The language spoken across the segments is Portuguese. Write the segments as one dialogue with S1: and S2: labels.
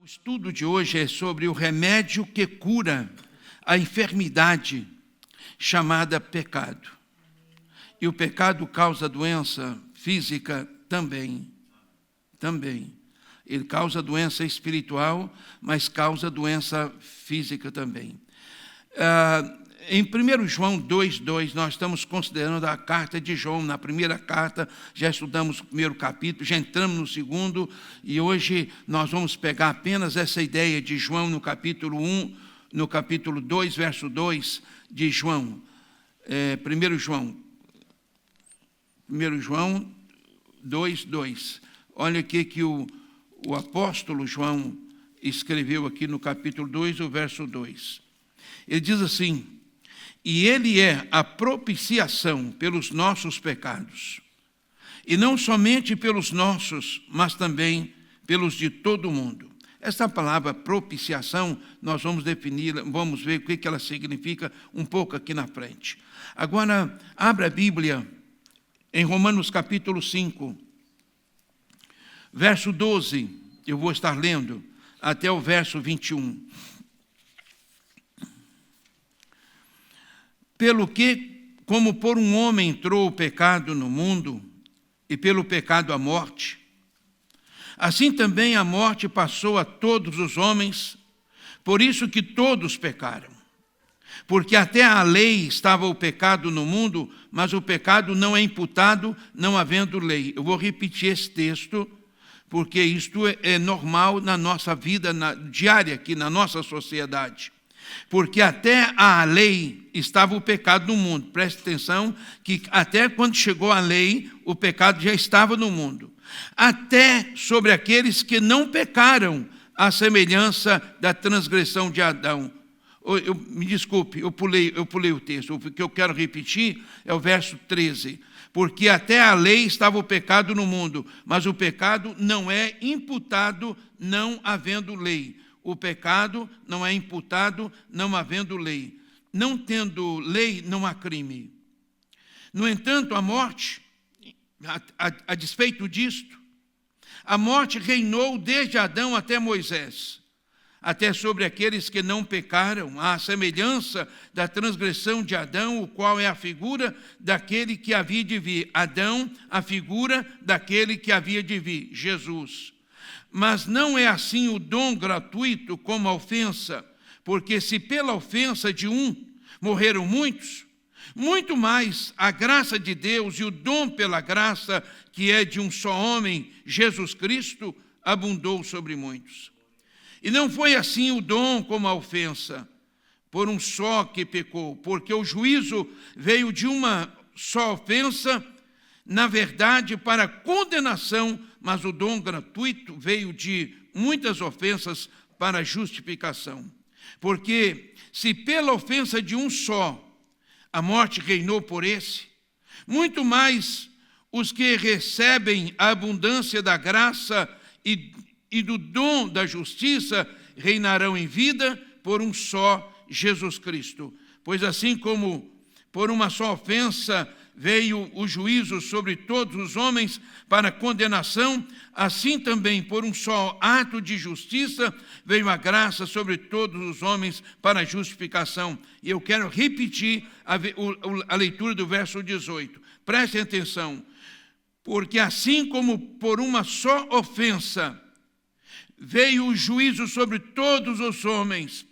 S1: estudo de hoje é sobre o remédio que cura a enfermidade chamada pecado. E o pecado causa doença física também. Ele causa doença espiritual, mas causa doença física também. Em 1 João 2,2, nós estamos considerando a carta de João. Na primeira carta, já estudamos o primeiro capítulo, já entramos no segundo, e hoje nós vamos pegar apenas essa ideia de João no capítulo 1, no capítulo 2, verso 2 de João. 1 João 2,2. Olha aqui que o apóstolo João escreveu aqui no capítulo 2, o verso 2. Ele diz assim: e ele é a propiciação pelos nossos pecados, e não somente pelos nossos, mas também pelos de todo o mundo. Esta palavra propiciação, nós vamos defini-la, vamos ver o que ela significa um pouco aqui na frente. Agora, abra a Bíblia em Romanos capítulo 5, verso 12, eu vou estar lendo até o verso 21. Pelo que, como por um homem entrou o pecado no mundo, e pelo pecado a morte, assim também a morte passou a todos os homens, por isso que todos pecaram. Porque até a lei estava o pecado no mundo, mas o pecado não é imputado, não havendo lei. Eu vou repetir esse texto, porque isto é normal na nossa vida diária, aqui na nossa sociedade. Porque até a lei estava o pecado no mundo. Preste atenção que até quando chegou a lei, o pecado já estava no mundo. Até sobre aqueles que não pecaram, à semelhança da transgressão de Adão. Me desculpe, eu pulei o texto. O que eu quero repetir é o verso 13. Porque até a lei estava o pecado no mundo, mas o pecado não é imputado não havendo lei. O pecado não é imputado não havendo lei. Não tendo lei, não há crime. No entanto, a morte, a despeito disto, a morte reinou desde Adão até Moisés, até sobre aqueles que não pecaram, à semelhança da transgressão de Adão, o qual é a figura daquele que havia de vir. Adão, a figura daquele que havia de vir, Jesus. Mas não é assim o dom gratuito como a ofensa, porque se pela ofensa de um morreram muitos, muito mais a graça de Deus e o dom pela graça, que é de um só homem, Jesus Cristo, abundou sobre muitos. E não foi assim o dom como a ofensa, por um só que pecou, porque o juízo veio de uma só ofensa, na verdade, para condenação, mas o dom gratuito veio de muitas ofensas para justificação. Porque se pela ofensa de um só a morte reinou por esse, muito mais os que recebem a abundância da graça e do dom da justiça reinarão em vida por um só Jesus Cristo. Pois assim como por uma só ofensa veio o juízo sobre todos os homens para condenação, assim também por um só ato de justiça veio a graça sobre todos os homens para justificação. E eu quero repetir a leitura do verso 18. Prestem atenção. Porque assim como por uma só ofensa veio o juízo sobre todos os homens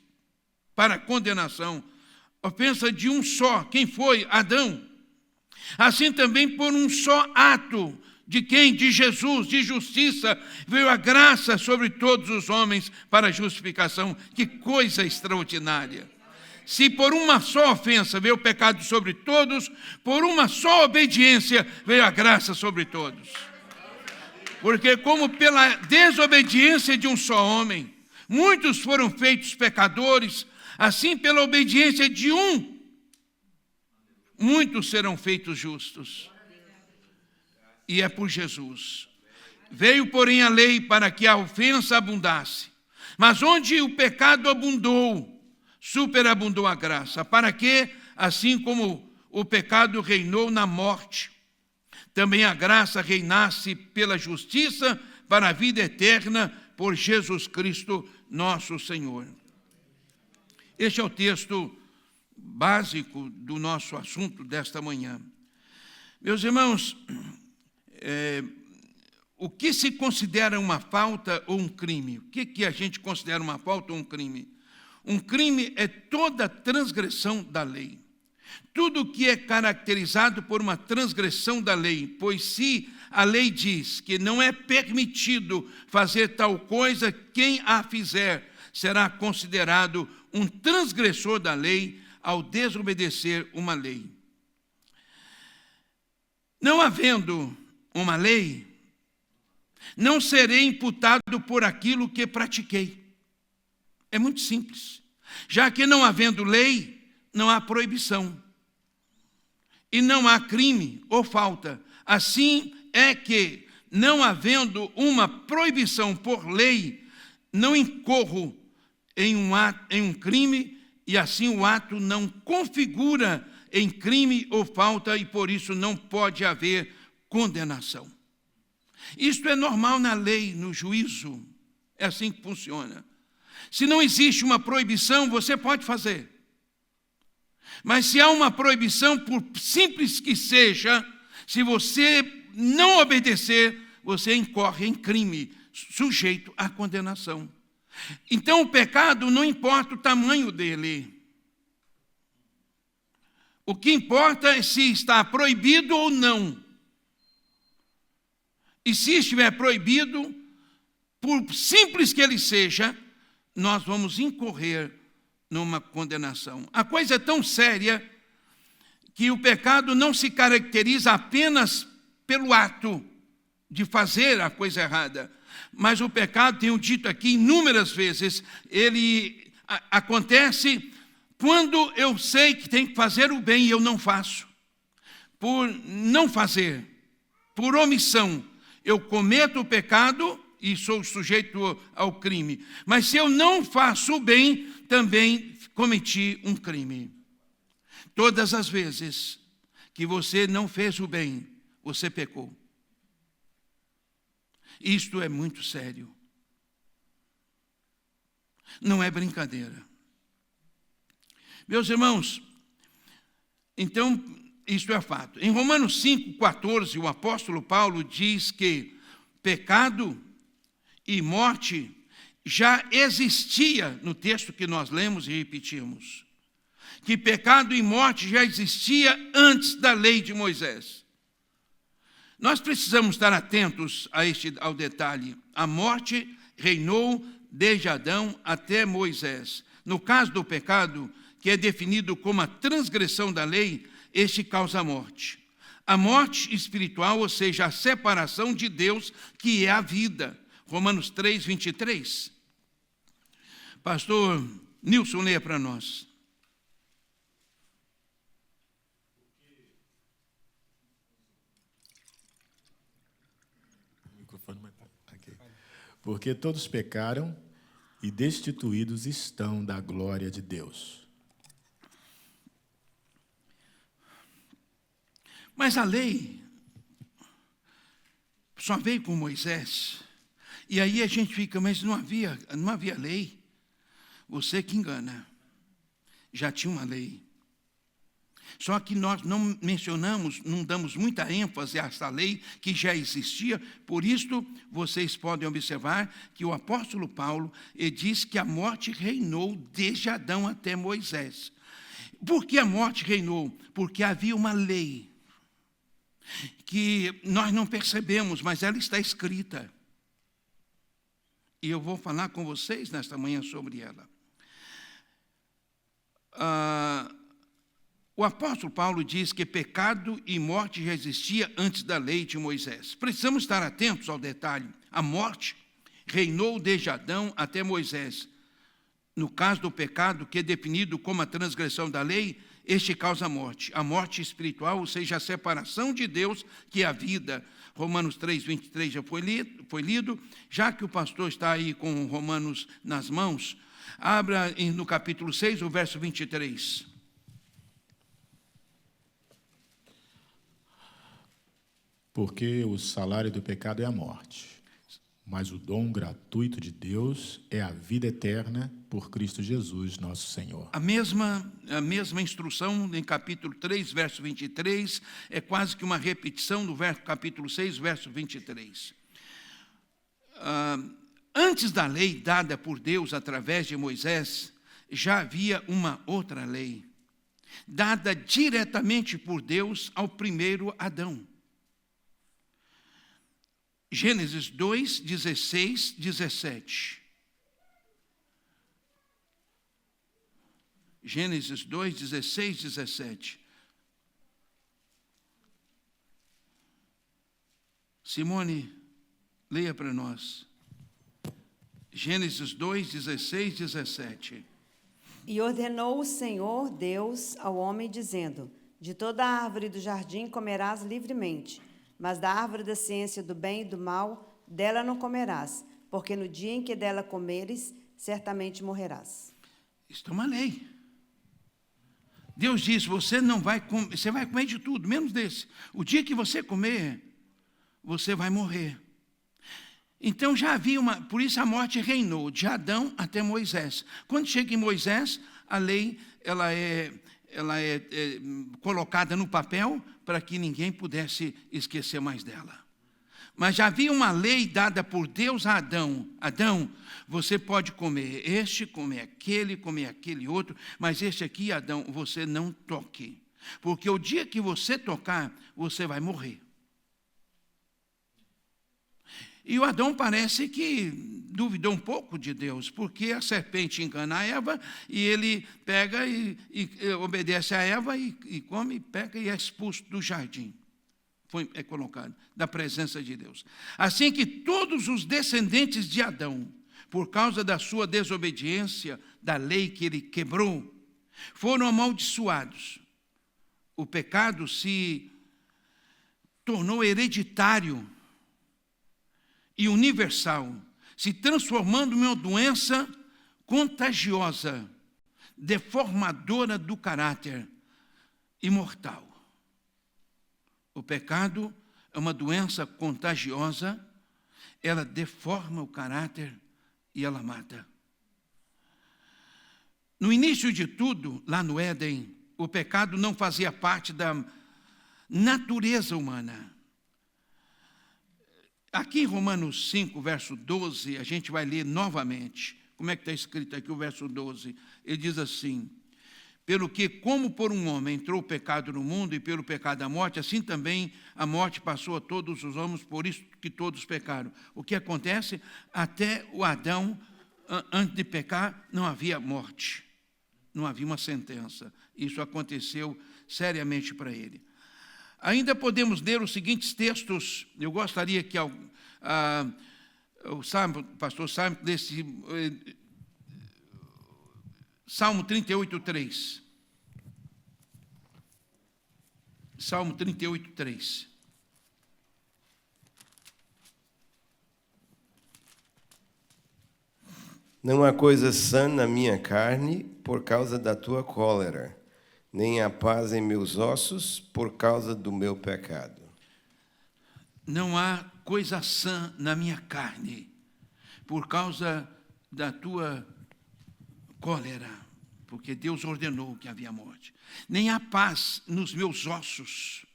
S1: para condenação, ofensa de um só, quem foi? Adão. Assim também por um só ato, de quem? De Jesus, de justiça, veio a graça sobre todos os homens para justificação. Que coisa extraordinária! Se por uma só ofensa veio o pecado sobre todos, por uma só obediência veio a graça sobre todos. Porque como pela desobediência de um só homem, muitos foram feitos pecadores, assim pela obediência de um, muitos serão feitos justos. E é por Jesus. Veio, porém, a lei para que a ofensa abundasse. Mas onde o pecado abundou, superabundou a graça. Para que, assim como o pecado reinou na morte, também a graça reinasse pela justiça para a vida eterna por Jesus Cristo, nosso Senhor. Este é o texto básico do nosso assunto desta manhã. Meus irmãos, o que se considera uma falta ou um crime? O que a gente considera uma falta ou um crime? Um crime é toda transgressão da lei. Tudo que é caracterizado por uma transgressão da lei, pois se a lei diz que não é permitido fazer tal coisa, quem a fizer será considerado um transgressor da lei ao desobedecer uma lei. Não havendo uma lei, não serei imputado por aquilo que pratiquei. É muito simples. Já que não havendo lei, não há proibição. E não há crime ou falta. Assim é que, não havendo uma proibição por lei, não incorro em um crime, e assim o ato não configura em crime ou falta, e por isso não pode haver condenação. Isto é normal na lei, no juízo. É assim que funciona. Se não existe uma proibição, você pode fazer. Mas se há uma proibição, por simples que seja, se você não obedecer, você incorre em crime, sujeito à condenação. Então o pecado não importa o tamanho dele. O que importa é se está proibido ou não. E se estiver proibido, por simples que ele seja, nós vamos incorrer numa condenação. A coisa é tão séria que o pecado não se caracteriza apenas pelo ato de fazer a coisa errada, mas o pecado, tenho dito aqui inúmeras vezes, ele acontece quando eu sei que tenho que fazer o bem e eu não faço. Por não fazer, por omissão, eu cometo o pecado e sou sujeito ao crime. Mas se eu não faço o bem, também cometi um crime. Todas as vezes que você não fez o bem, você pecou. Isto é muito sério. Não é brincadeira. Meus irmãos, então, isto é fato. Em Romanos 5,14, o apóstolo Paulo diz que pecado e morte já existia no texto que nós lemos e repetimos. Que pecado e morte já existia antes da lei de Moisés. Nós precisamos estar atentos ao detalhe. A morte reinou desde Adão até Moisés. No caso do pecado, que é definido como a transgressão da lei, este causa a morte. A morte espiritual, ou seja, a separação de Deus, que é a vida. Romanos 3, 23. Pastor Nilson, leia para nós.
S2: Porque todos pecaram e destituídos estão da glória de Deus.
S1: Mas a lei só veio com Moisés. E aí a gente fica, mas não havia lei. Você que engana. Já tinha uma lei. Só que nós não mencionamos, não damos muita ênfase a essa lei que já existia. Por isso, vocês podem observar que o apóstolo Paulo diz que a morte reinou desde Adão até Moisés. Por que a morte reinou? Porque havia uma lei que nós não percebemos, mas ela está escrita. E eu vou falar com vocês nesta manhã sobre ela. O apóstolo Paulo diz que pecado e morte já existia antes da lei de Moisés. Precisamos estar atentos ao detalhe. A morte reinou desde Adão até Moisés. No caso do pecado, que é definido como a transgressão da lei, este causa a morte espiritual, ou seja, a separação de Deus, que é a vida. Romanos 3, 23 já foi lido. Já que o pastor está aí com Romanos nas mãos, abra no capítulo 6, o verso 23.
S2: Porque o salário do pecado é a morte. Mas o dom gratuito de Deus é a vida eterna por Cristo Jesus, nosso Senhor.
S1: A mesma instrução em capítulo 3, verso 23, é quase que uma repetição do capítulo 6, verso 23. Antes da lei dada por Deus através de Moisés, já havia uma outra lei, dada diretamente por Deus ao primeiro Adão. Gênesis 2, 16, 17. Gênesis 2, 16, 17. Simone, leia para nós. Gênesis 2, 16, 17.
S3: E ordenou o Senhor Deus ao homem, dizendo: de toda a árvore do jardim comerás livremente, mas da árvore da ciência do bem e do mal, dela não comerás, porque no dia em que dela comeres, certamente morrerás.
S1: Isto é uma lei. Deus diz: você vai comer de tudo, menos desse. O dia que você comer, você vai morrer. Então já havia por isso a morte reinou, de Adão até Moisés. Quando chega em Moisés, a lei ela é colocada no papel para que ninguém pudesse esquecer mais dela. Mas já havia uma lei dada por Deus a Adão. Adão, você pode comer comer aquele outro, mas este aqui, Adão, você não toque. Porque o dia que você tocar, você vai morrer. E o Adão parece que duvidou um pouco de Deus, porque a serpente engana a Eva, e ele pega e obedece a Eva, e come, pega e é expulso do jardim. É colocado da presença de Deus. Assim que todos os descendentes de Adão, por causa da sua desobediência, da lei que ele quebrou, foram amaldiçoados. O pecado se tornou hereditário e universal, se transformando em uma doença contagiosa, deformadora do caráter e mortal. O pecado é uma doença contagiosa, ela deforma o caráter e ela mata. No início de tudo, lá no Éden, o pecado não fazia parte da natureza humana. Aqui em Romanos 5, verso 12, a gente vai ler novamente. Como é que está escrito aqui o verso 12? Ele diz assim: pelo que, como por um homem entrou o pecado no mundo, e pelo pecado a morte, assim também a morte passou a todos os homens, por isso que todos pecaram. O que acontece? Até o Adão, antes de pecar, não havia morte, não havia uma sentença. Isso aconteceu seriamente para ele. Ainda podemos ler os seguintes textos. Eu gostaria que o pastor Simon lesse Salmo 38, 3. Salmo 38, 3.
S4: Não há coisa sã na minha carne por causa da tua cólera, nem há paz em meus ossos por causa do meu pecado.
S1: Não há coisa sã na minha carne por causa da tua cólera, porque Deus ordenou que havia morte. Nem há paz nos meus ossos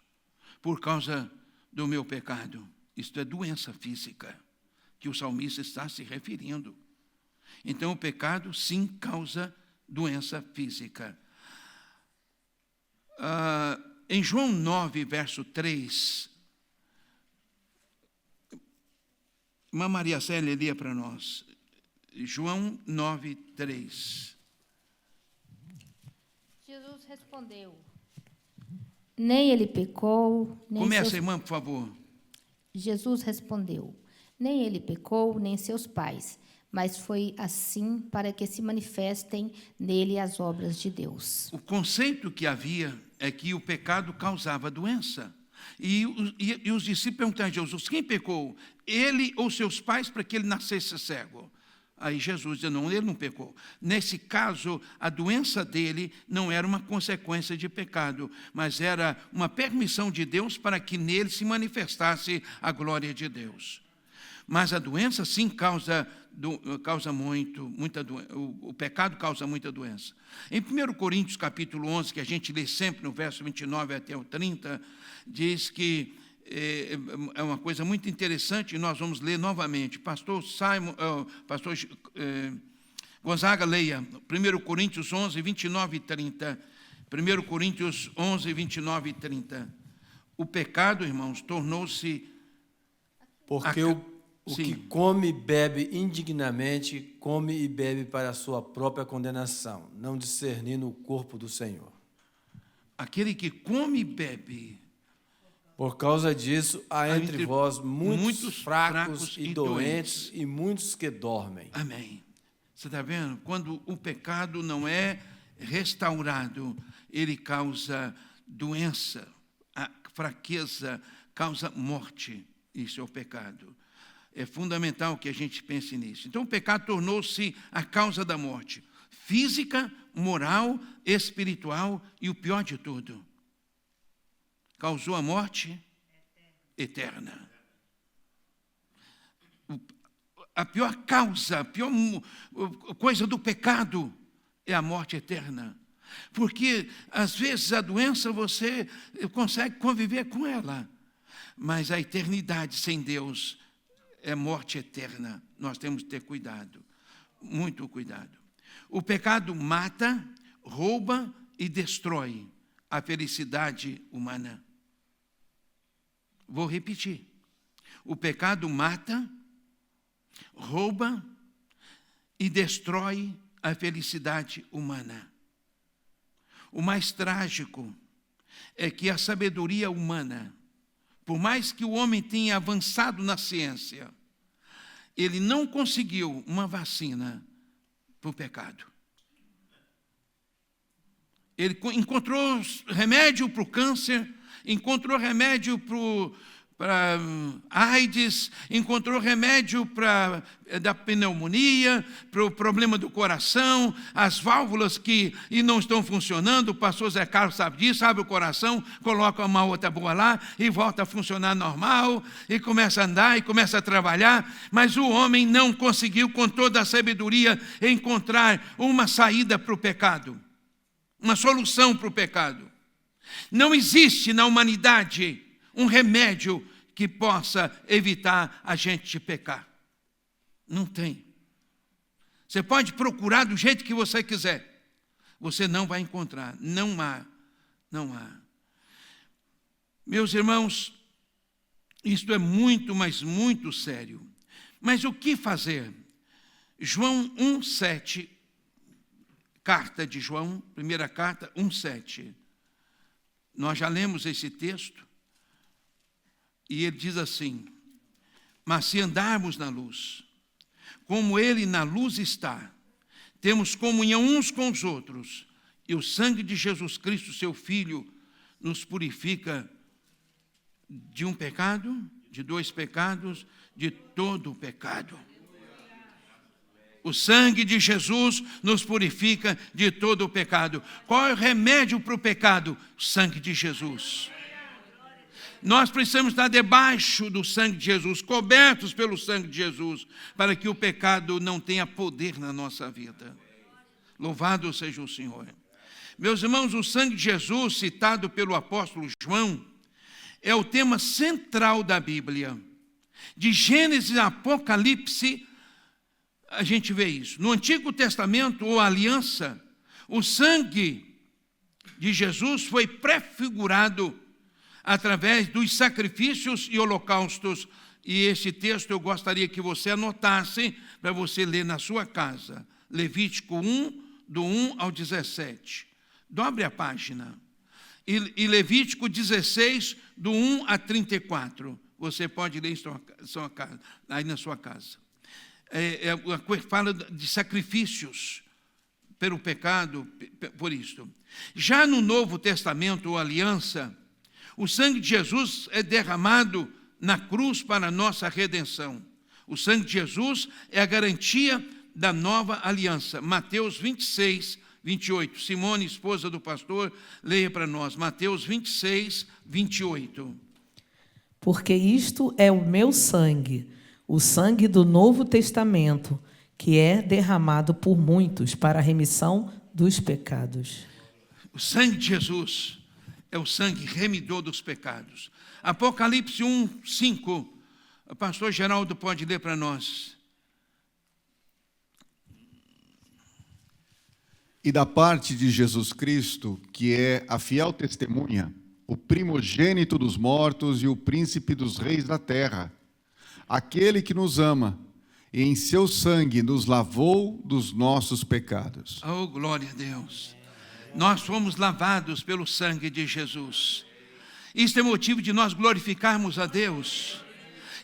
S1: por causa do meu pecado. Isto é doença física que o salmista está se referindo. Então o pecado sim causa doença física. Em João 9, verso 3, irmã Maria Célia lia para nós. João 9, 3.
S5: Jesus respondeu: nem ele pecou, nem
S1: Começa, irmã, por favor.
S5: Jesus respondeu: nem ele pecou, nem seus pais, mas foi assim para que se manifestem nele as obras de Deus.
S1: O conceito que havia é que o pecado causava doença. E os discípulos perguntaram a Jesus: quem pecou? Ele ou seus pais, para que ele nascesse cego? Aí Jesus disse: não, ele não pecou. Nesse caso, a doença dele não era uma consequência de pecado, mas era uma permissão de Deus para que nele se manifestasse a glória de Deus. Mas a doença, sim, causa muita doença. O pecado causa muita doença. Em 1 Coríntios, capítulo 11, que a gente lê sempre no verso 29 até o 30, diz que é uma coisa muito interessante, e nós vamos ler novamente. Pastor Gonzaga, leia 1 Coríntios 11, 29 e 30. 1 Coríntios 11, 29 e 30. O pecado, irmãos, tornou-se...
S6: Porque o que come e bebe indignamente, come e bebe para a sua própria condenação, não discernindo o corpo do Senhor.
S1: Aquele que come e bebe...
S6: Por causa disso, há entre vós muitos fracos e doentes e muitos que dormem.
S1: Amém. Você está vendo? Quando o pecado não é restaurado, ele causa doença, a fraqueza causa morte. Isso é o pecado. É fundamental que a gente pense nisso. Então, o pecado tornou-se a causa da morte física, moral, espiritual e o pior de tudo, causou a morte eterna. A pior causa, a pior coisa do pecado é a morte eterna. Porque, às vezes, a doença você consegue conviver com ela, mas a eternidade sem Deus é morte eterna. Nós temos que ter cuidado, muito cuidado. O pecado mata, rouba e destrói a felicidade humana. Vou repetir. O pecado mata, rouba e destrói a felicidade humana. O mais trágico é que a sabedoria humana, por mais que o homem tenha avançado na ciência, ele não conseguiu uma vacina para o pecado. Ele encontrou remédio para o câncer, encontrou remédio para AIDS, encontrou remédio da pneumonia, para o problema do coração, as válvulas que não estão funcionando. O pastor Zé Carlos sabe disso, abre o coração, coloca uma outra boa lá e volta a funcionar normal, e começa a andar e começa a trabalhar, mas o homem não conseguiu, com toda a sabedoria, encontrar uma saída para o pecado, uma solução para o pecado. Não existe na humanidade um remédio que possa evitar a gente de pecar. Não tem. Você pode procurar do jeito que você quiser. Você não vai encontrar. Não há. Não há. Meus irmãos, isto é muito, mas muito sério. Mas o que fazer? João 1,7, carta de João, primeira carta, 1,7. Nós já lemos esse texto, e ele diz assim: mas se andarmos na luz, como ele na luz está, temos comunhão uns com os outros, e o sangue de Jesus Cristo, seu Filho, nos purifica de um pecado, de dois pecados, de todo o pecado. O sangue de Jesus nos purifica de todo o pecado. Qual é o remédio para o pecado? O sangue de Jesus. Nós precisamos estar debaixo do sangue de Jesus, cobertos pelo sangue de Jesus, para que o pecado não tenha poder na nossa vida. Louvado seja o Senhor. Meus irmãos, o sangue de Jesus, citado pelo apóstolo João, é o tema central da Bíblia. De Gênesis a Apocalipse, a gente vê isso. No Antigo Testamento, ou Aliança, o sangue de Jesus foi prefigurado através dos sacrifícios e holocaustos. E esse texto eu gostaria que você anotasse para você ler na sua casa. Levítico 1, do 1 ao 17. Dobre a página. E Levítico 16, do 1 a 34. Você pode ler aí na sua casa. Fala de sacrifícios pelo pecado, por isto. Já no Novo Testamento, ou Aliança, o sangue de Jesus é derramado na cruz para a nossa redenção. O sangue de Jesus é a garantia da nova aliança. Mateus 26, 28. Simone, esposa do pastor, leia para nós. Mateus 26, 28.
S7: Porque isto é o meu sangue, o sangue do Novo Testamento, que é derramado por muitos para a remissão dos pecados.
S1: O sangue de Jesus é o sangue remidor dos pecados. Apocalipse 1:5. O pastor Geraldo pode ler para nós.
S8: E da parte de Jesus Cristo, que é a fiel testemunha, o primogênito dos mortos e o príncipe dos reis da terra, aquele que nos ama e em seu sangue nos lavou dos nossos pecados.
S1: Oh, glória a Deus! Nós fomos lavados pelo sangue de Jesus. Isto é motivo de nós glorificarmos a Deus,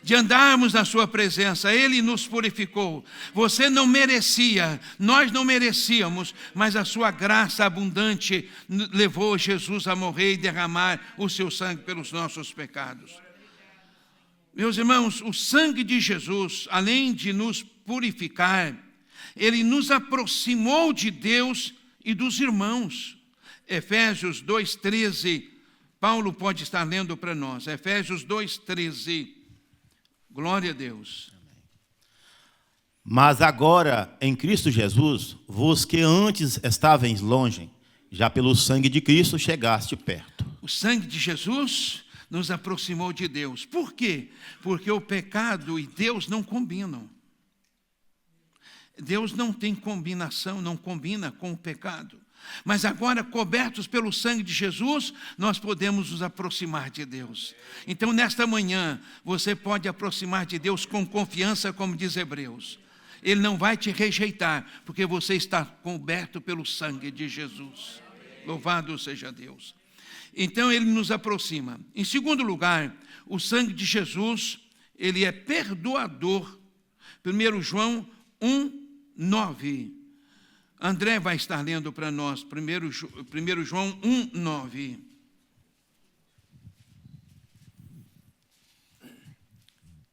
S1: de andarmos na sua presença. Ele nos purificou. Você não merecia, nós não merecíamos, mas a sua graça abundante levou Jesus a morrer e derramar o seu sangue pelos nossos pecados. Meus irmãos, o sangue de Jesus, além de nos purificar, ele nos aproximou de Deus e dos irmãos. Efésios 2:13, Paulo pode estar lendo para nós. Efésios 2:13. Glória a Deus.
S9: Mas agora, em Cristo Jesus, vos que antes estáveis longe, já pelo sangue de Cristo chegaste perto.
S1: O sangue de Jesus nos aproximou de Deus. Por quê? Porque o pecado e Deus não combinam. Deus não tem combinação, não combina com o pecado. Mas agora, cobertos pelo sangue de Jesus, nós podemos nos aproximar de Deus. Então, nesta manhã, você pode aproximar de Deus com confiança, como diz Hebreus. Ele não vai te rejeitar, porque você está coberto pelo sangue de Jesus. Louvado seja Deus. Então, ele nos aproxima. Em segundo lugar, o sangue de Jesus, ele é perdoador. 1 João 1:9. André vai estar lendo para nós, 1 João 1:9.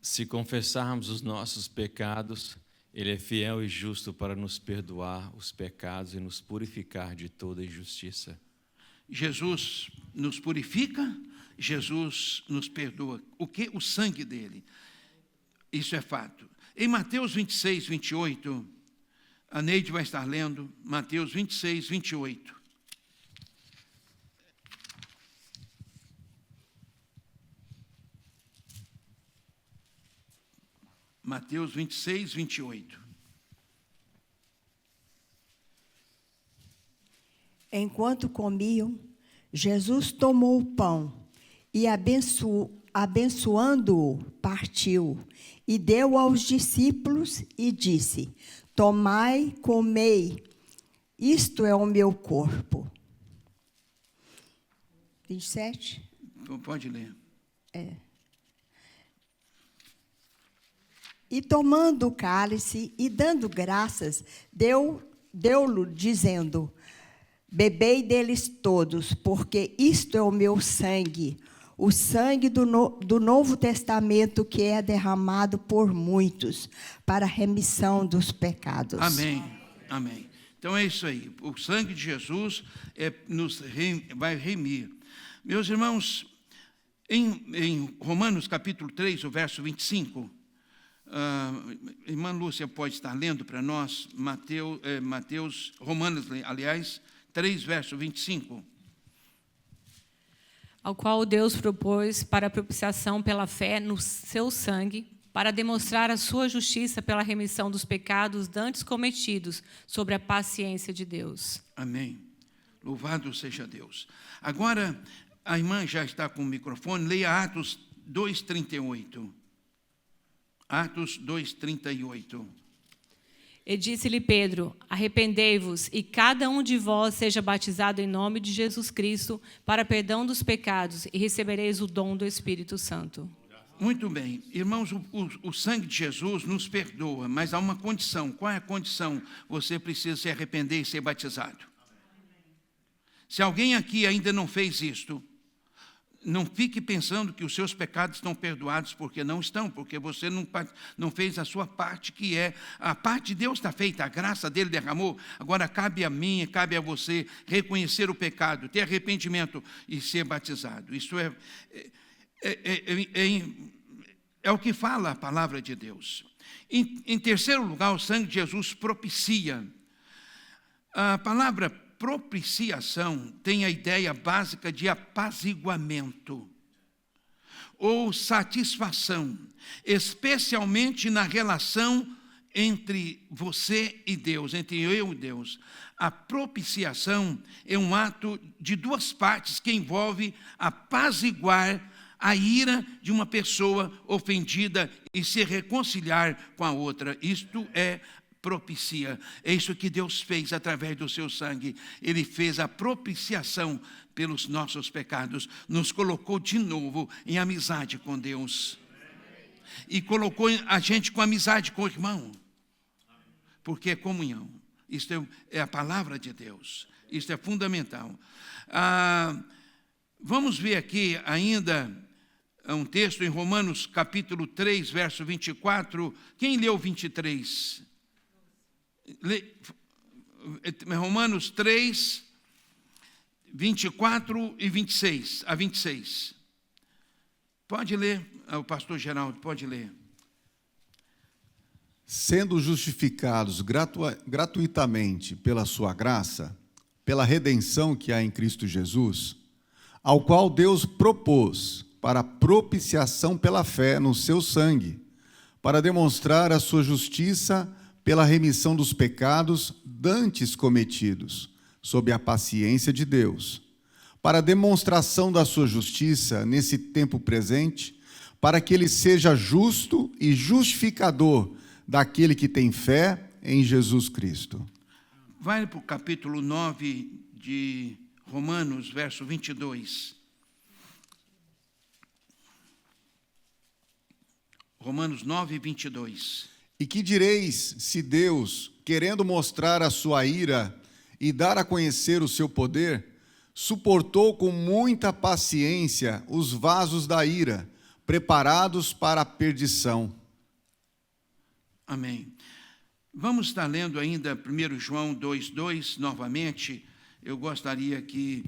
S10: Se confessarmos os nossos pecados, Ele é fiel e justo para nos perdoar os pecados e nos purificar de toda injustiça.
S1: Jesus nos purifica, Jesus nos perdoa. O que? O sangue dele. Isso é fato. Em Mateus 26:28, a Neide vai estar lendo, Mateus 26:28. Mateus 26:28.
S11: Enquanto comiam, Jesus tomou o pão e, abençoando-o, partiu e deu aos discípulos e disse: tomai, comei, isto é o meu corpo. 27?
S1: Pode ler.
S11: E tomando o cálice e dando graças, deu-lhe, dizendo: bebei deles todos, porque isto é o meu sangue, o sangue do Novo Testamento, que é derramado por muitos para a remissão dos pecados.
S1: Amém, amém. Então é isso aí. O sangue de Jesus vai remir. Meus irmãos, em Romanos capítulo 3, o verso 25, irmã Lúcia pode estar lendo para nós, Romanos, aliás, 3, verso 25.
S12: Ao qual Deus propôs para a propiciação pela fé no seu sangue, para demonstrar a sua justiça pela remissão dos pecados dantes cometidos, sobre a paciência de Deus.
S1: Amém. Louvado seja Deus. Agora, a irmã já está com o microfone, leia Atos 2:38. Atos 2:38.
S12: E disse-lhe Pedro: arrependei-vos, e cada um de vós seja batizado em nome de Jesus Cristo, para perdão dos pecados, e recebereis o dom do Espírito Santo.
S1: Muito bem. Irmãos, o sangue de Jesus nos perdoa, mas há uma condição. Qual é a condição? Você precisa se arrepender e ser batizado. Se alguém aqui ainda não fez isto, não fique pensando que os seus pecados estão perdoados, porque não estão, porque você não fez a sua parte, que é a parte de Deus está feita, a graça dele derramou. Agora cabe a mim, cabe a você reconhecer o pecado, ter arrependimento e ser batizado. Isso É o que fala a palavra de Deus. Em terceiro lugar, o sangue de Jesus propicia. A palavra propiciação tem a ideia básica de apaziguamento ou satisfação, especialmente na relação entre você e Deus, entre eu e Deus. A propiciação é um ato de duas partes que envolve apaziguar a ira de uma pessoa ofendida e se reconciliar com a outra. Isto é propicia. É isso que Deus fez através do seu sangue. Ele fez a propiciação pelos nossos pecados, nos colocou de novo em amizade com Deus. E colocou a gente com amizade com o irmão. Porque é comunhão. Isto é a palavra de Deus. Isto é fundamental. Vamos ver aqui ainda um texto em Romanos capítulo 3, verso 24. Quem leu 23? Romanos 3, 24 e 26, a 26. Pode ler, o pastor Geraldo, pode ler.
S8: Sendo justificados gratuitamente pela sua graça, pela redenção que há em Cristo Jesus, ao qual Deus propôs para propiciação pela fé no seu sangue, para demonstrar a sua justiça pela remissão dos pecados dantes cometidos, sob a paciência de Deus, para demonstração da sua justiça nesse tempo presente, para que ele seja justo e justificador daquele que tem fé em Jesus Cristo.
S1: Vai para o capítulo 9 de Romanos, verso 22. Romanos 9, 22.
S8: E que direis se Deus, querendo mostrar a sua ira e dar a conhecer o seu poder, suportou com muita paciência os vasos da ira, preparados para a perdição.
S1: Amém. Vamos estar lendo ainda 1 João 2,2 novamente. Eu gostaria que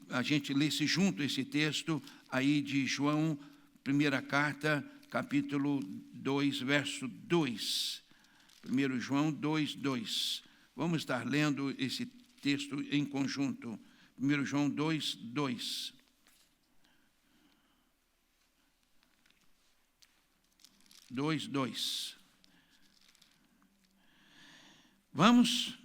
S1: a gente lesse junto esse texto aí de João, primeira carta, capítulo 2, verso 2. 1 João 2, 2. Vamos estar lendo esse texto em conjunto. 1 João 2, 2. Vamos?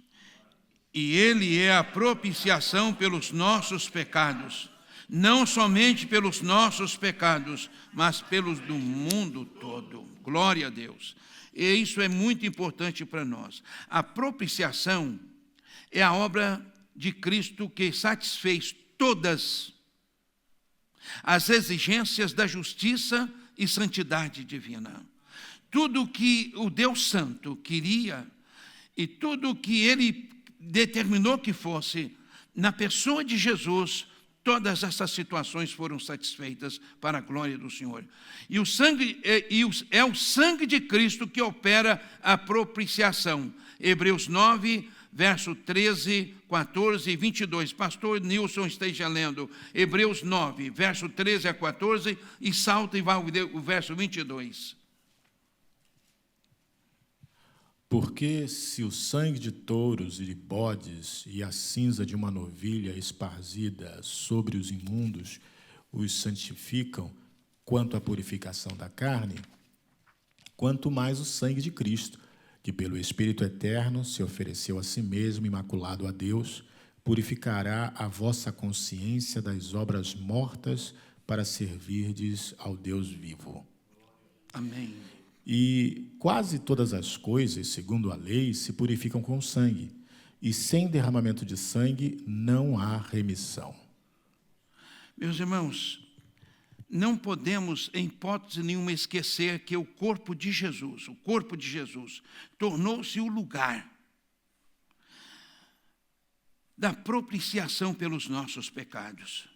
S1: E ele é a propiciação pelos nossos pecados, não somente pelos nossos pecados, mas pelos do mundo todo. Glória a Deus. E isso é muito importante para nós. A propiciação é a obra de Cristo que satisfez todas as exigências da justiça e santidade divina. Tudo que o Deus Santo queria e tudo que ele determinou que fosse, na pessoa de Jesus, todas essas situações foram satisfeitas para a glória do Senhor. E o sangue é o sangue de Cristo que opera a propiciação. Hebreus 9, verso 13, 14 e 22. Pastor Nilson esteja lendo Hebreus 9, verso 13 a 14 e salta e vai o verso 22.
S2: Porque se o sangue de touros e de bodes e a cinza de uma novilha esparzida sobre os imundos os santificam quanto à purificação da carne, quanto mais o sangue de Cristo, que pelo Espírito eterno se ofereceu a si mesmo imaculado a Deus, purificará a vossa consciência das obras mortas para servirdes ao Deus vivo.
S1: Amém.
S2: E quase todas as coisas, segundo a lei, se purificam com sangue, e sem derramamento de sangue não há remissão.
S1: Meus irmãos, não podemos, em hipótese nenhuma, esquecer que o corpo de Jesus, tornou-se o lugar da propiciação pelos nossos pecados.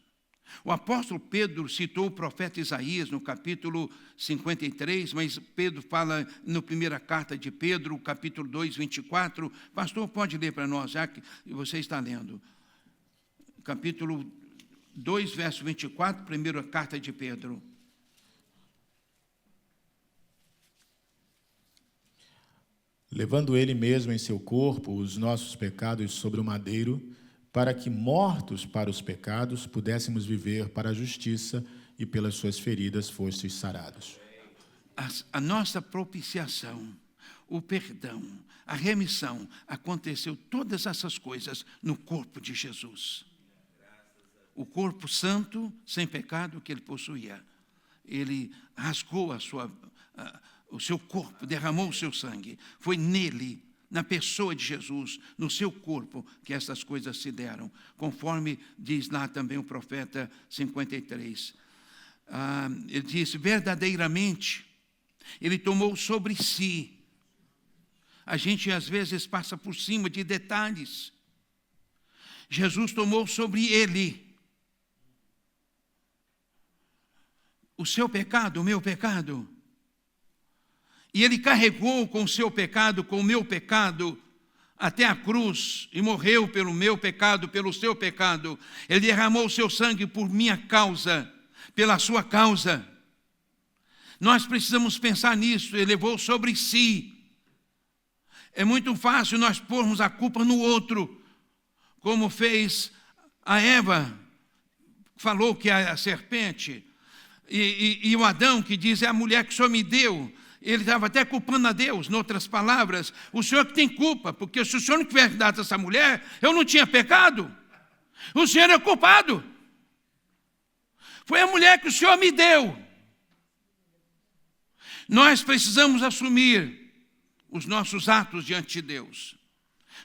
S1: O apóstolo Pedro citou o profeta Isaías no capítulo 53, mas Pedro fala na primeira carta de Pedro, capítulo 2, 24. Pastor, pode ler para nós, já que você está lendo. Capítulo 2, verso 24, primeira carta de Pedro.
S2: levando ele mesmo em seu corpo os nossos pecados sobre o madeiro, para que, mortos para os pecados, pudéssemos viver para a justiça, e pelas suas feridas fostes sarados.
S1: A nossa propiciação, o perdão, a remissão, aconteceu todas essas coisas no corpo de Jesus. O corpo santo, sem pecado que ele possuía. Ele rasgou o seu corpo, derramou o seu sangue. Foi nele, na pessoa de Jesus, no seu corpo, que essas coisas se deram. Conforme diz lá também o profeta 53. Ele disse, verdadeiramente, ele tomou sobre si. A gente às vezes passa por cima de detalhes. Jesus tomou sobre ele o seu pecado, o meu pecado. E ele carregou com o seu pecado, com o meu pecado, até a cruz, e morreu pelo meu pecado, pelo seu pecado. Ele derramou o seu sangue por minha causa, pela sua causa. Nós precisamos pensar nisso, ele levou sobre si. É muito fácil nós pormos a culpa no outro, como fez a Eva, falou que a serpente, e o Adão que diz, é a mulher que o Senhor me deu. Ele estava até culpando a Deus, em outras palavras, o Senhor que tem culpa, porque se o Senhor não tivesse dado essa mulher, eu não tinha pecado. O Senhor é culpado. Foi a mulher que o Senhor me deu. Nós precisamos assumir os nossos atos diante de Deus.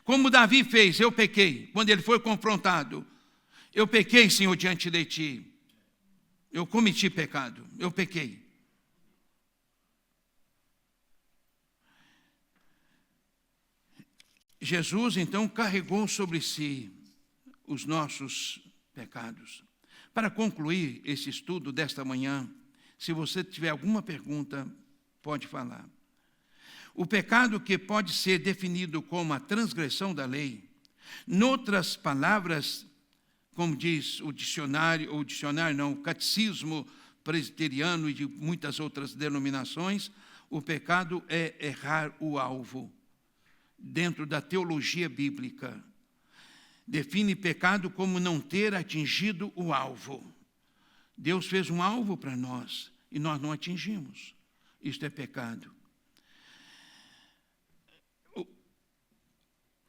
S1: Como Davi fez, eu pequei, quando ele foi confrontado. Eu pequei, Senhor, diante de Ti. Eu cometi pecado, eu pequei. Jesus, então, carregou sobre si os nossos pecados. Para concluir esse estudo desta manhã, se você tiver alguma pergunta, pode falar. O pecado que pode ser definido como a transgressão da lei, noutras palavras, como diz o catecismo presbiteriano e de muitas outras denominações, o pecado é errar o alvo. Dentro da teologia bíblica, define pecado como não ter atingido o alvo. Deus fez um alvo para nós e nós não atingimos. Isto é pecado.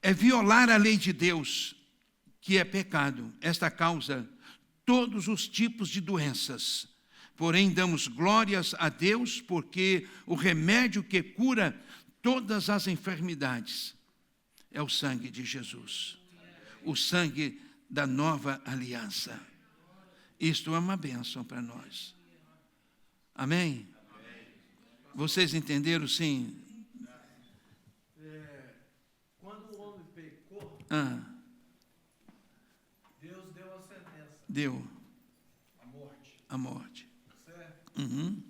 S1: É violar a lei de Deus, que é pecado. Esta causa todos os tipos de doenças. Porém, damos glórias a Deus, porque o remédio que cura todas as enfermidades é o sangue de Jesus. O sangue da nova aliança. Isto é uma bênção para nós. Amém? Vocês entenderam, sim?
S6: Quando o homem pecou, Deus deu a sentença.
S1: Deu.
S6: A morte.
S1: A morte.
S6: Certo?
S1: Uhum.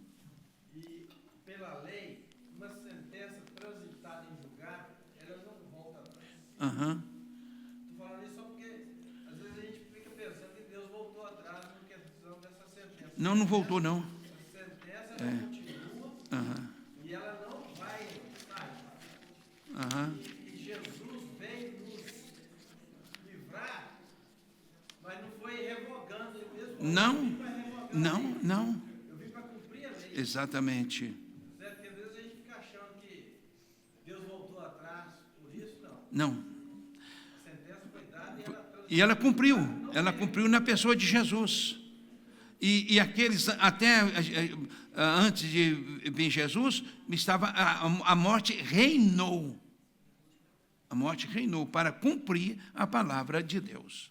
S6: E pela lei, uma sentença transitada em julgado, ela não volta atrás.
S1: Aham.
S6: Estou falando isso só porque, às vezes, a gente fica pensando que Deus voltou atrás na questão dessa sentença.
S1: Não voltou, não.
S6: A sentença continua e ela não vai sair. E Jesus veio nos livrar, mas não foi revogando ele mesmo.
S1: Não.
S6: Eu vim para cumprir a lei.
S1: Exatamente.
S6: Certo? Porque às vezes a gente fica achando que Deus voltou atrás por isso, não.
S1: Não.
S6: A sentença foi dada
S1: E ela cumpriu. Ela cumpriu na pessoa de Jesus. E aqueles, até antes de vir Jesus, a morte reinou. A morte reinou para cumprir a palavra de Deus.